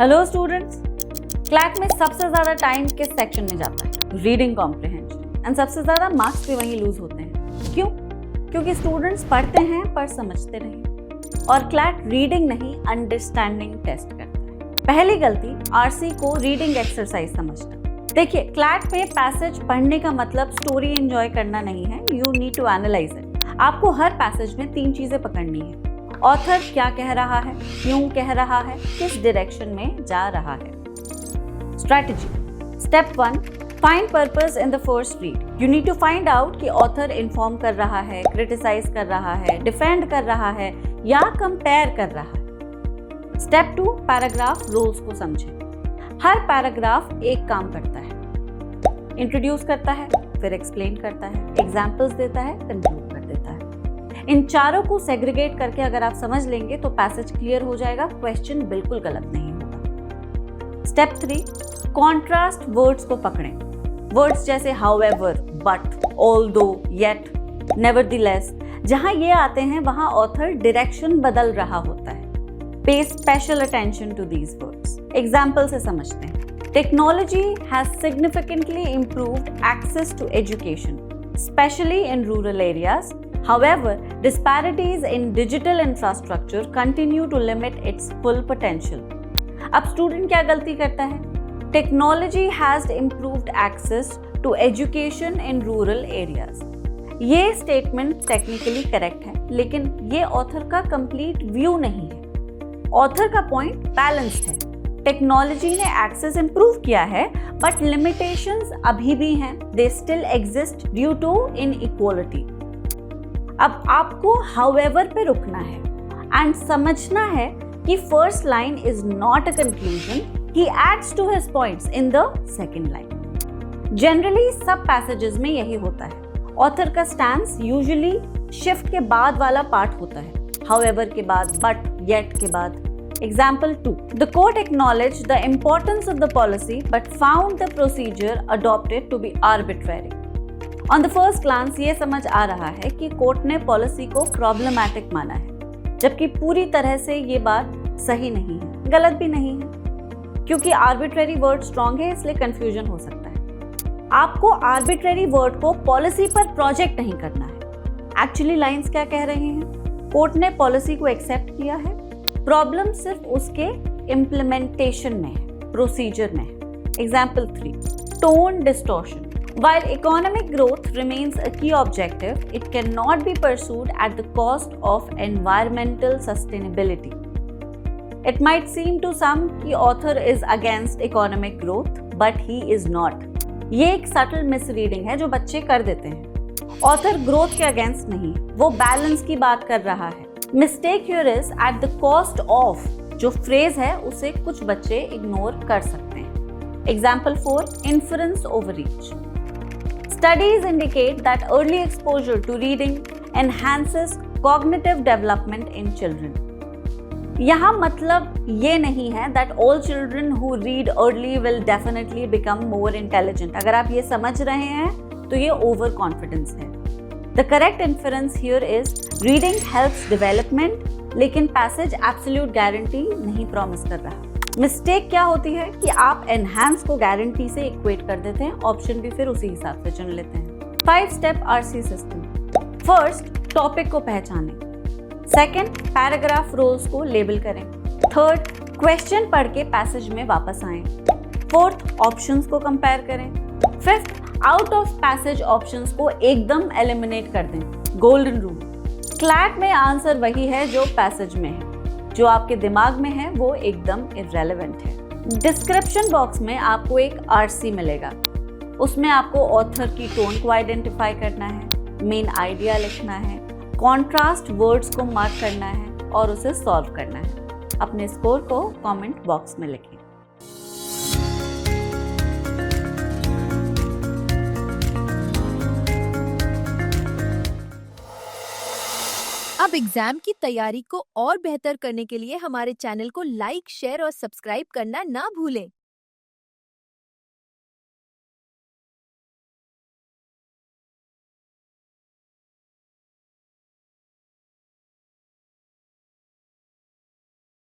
Hello students, CLAT में सबसे ज्यादा टाइम किस सेक्शन में जाता है? Reading comprehension. एंड सबसे ज्यादा मार्क्स भी वहीं लूज होते हैं। क्यों? क्योंकि स्टूडेंट्स पढ़ते हैं पर समझते नहीं। और क्लैट रीडिंग नहीं, अंडरस्टैंडिंग टेस्ट करता है। पहली गलती, आरसी को रीडिंग एक्सरसाइज समझना। देखिए, क्लैट में पैसेज पढ़ने का मतलब स्टोरी एंजॉय करना नहीं है। You need to analyse it. आपको हर पैसेज में 3 चीजें पकड़नी है। ऑथर क्या कह रहा है, क्यों कह रहा है, किस डायरेक्शन में जा रहा है। Strategy. Step 1, find purpose in the first read. You need to find out कि ऑथर इन्फॉर्म कर रहा है, क्रिटिसाइज कर रहा है, डिफेंड कर रहा है या कंपेयर कर रहा है। स्टेप 2, पैराग्राफ रूल्स को समझें। हर पैराग्राफ एक काम करता है। इंट्रोड्यूस करता है, फिर एक्सप्लेन करता है, एग्जाम्पल्स देता है, कंक्लूड कर देता है। इन चारों को सेग्रीगेट करके अगर आप समझ लेंगे तो पैसेज क्लियर हो जाएगा, क्वेश्चन बिल्कुल गलत नहीं होगा। स्टेप 3, कॉन्ट्रास्ट वर्ड्स को पकड़ें। वर्ड्स जैसे हाउएवर, बट, ऑल्दो, येट, नेवरदीलेस। जहां ये आते हैं वहां ऑथर डायरेक्शन बदल रहा होता है। Pay special attention to these words. Example से समझते हैं। Technology has significantly improved access to education, specially in rural areas. However, disparities in digital infrastructure continue to limit its full potential. अब student क्या गलती करता है? Technology has improved access to education in rural areas. ये statement technically correct है, लेकिन ये author का कंप्लीट व्यू नहीं है। ऑथर का पॉइंट बैलेंस्ड है। टेक्नोलॉजी ने एक्सेस इंप्रूव किया है, बट लिमिटेशंस अभी भी हैं। They still exist due to inequality. अब आपको हाउएवर पे रुकना है एंड समझना है कि first line is not a conclusion, he adds to his points in the second line. Generally सब पैसेजेस में यही होता है। ऑथर का स्टैंस यूजुअली शिफ्ट के बाद वाला पार्ट होता है, हाउएवर के बाद, बट, येट के बाद। Example 2, the court acknowledge the importance of the policy but found the procedure adopted to be arbitrary. On the first glance ये समझ आ रहा है कि कोर्ट ने पॉलिसी को प्रॉब्लमैटिक माना है, जबकि पूरी तरह से ये बात सही नहीं है, गलत भी नहीं है। क्योंकि आर्बिट्रेरी वर्ड स्ट्रॉन्ग है, इसलिए कंफ्यूजन हो सकता है। आपको आर्बिट्रेरी वर्ड को पॉलिसी पर प्रोजेक्ट नहीं करना है। एक्चुअली लाइंस क्या कह रहे हैं? कोर्ट ने पॉलिसी को एक्सेप्ट किया है, प्रॉब्लम सिर्फ उसके इम्प्लीमेंटेशन में है, प्रोसीजर में है। Example 3, tone distortion. While economic growth remains a key objective, it cannot be pursued at the cost of environmental sustainability. It might seem to some कि author is against economic growth, but he is not. ये एक subtle misreading है जो बच्चे कर देते हैं। Author growth के against नहीं, वो balance की बात कर रहा है। Mistake here is at the cost of, जो phrase है उसे कुछ बच्चे ignore कर सकते हैं। Example 4, inference overreach. Studies indicate that early exposure to reading enhances cognitive development in children. यहाँ मतलब ये नहीं है that all children who read early will definitely become more intelligent. अगर आप ये समझ रहे हैं तो ये over confidence है. The correct inference here is reading helps development, लेकिन passage absolute guarantee नहीं promise कर रहा. मिस्टेक क्या होती है कि आप एनहांस को गारंटी से इक्वेट कर देते हैं, ऑप्शन भी फिर उसी हिसाब से चुन लेते हैं। 5 step RC system. First, topic को पहचानें। सेकंड, पैराग्राफ रोल्स को लेबल करें। थर्ड, क्वेश्चन पढ़ के पैसेज में वापस आएं। फोर्थ, ऑप्शंस को कंपेयर करें। Fifth, out of passage options को एकदम एलिमिनेट कर दें। Golden rule. क्लैट में आंसर वही है जो पैसेज में है, जो आपके दिमाग में है वो एकदम इररेलेवेंट है। डिस्क्रिप्शन बॉक्स में आपको एक आरसी मिलेगा, उसमें आपको ऑथर की टोन को आइडेंटिफाई करना है, मेन आइडिया लिखना है, कॉन्ट्रास्ट वर्ड्स को मार्क करना है और उसे सॉल्व करना है। अपने स्कोर को कमेंट बॉक्स में लिखें। अब एग्जाम की तैयारी को और बेहतर करने के लिए हमारे चैनल को लाइक, शेयर और सब्सक्राइब करना ना भूलें।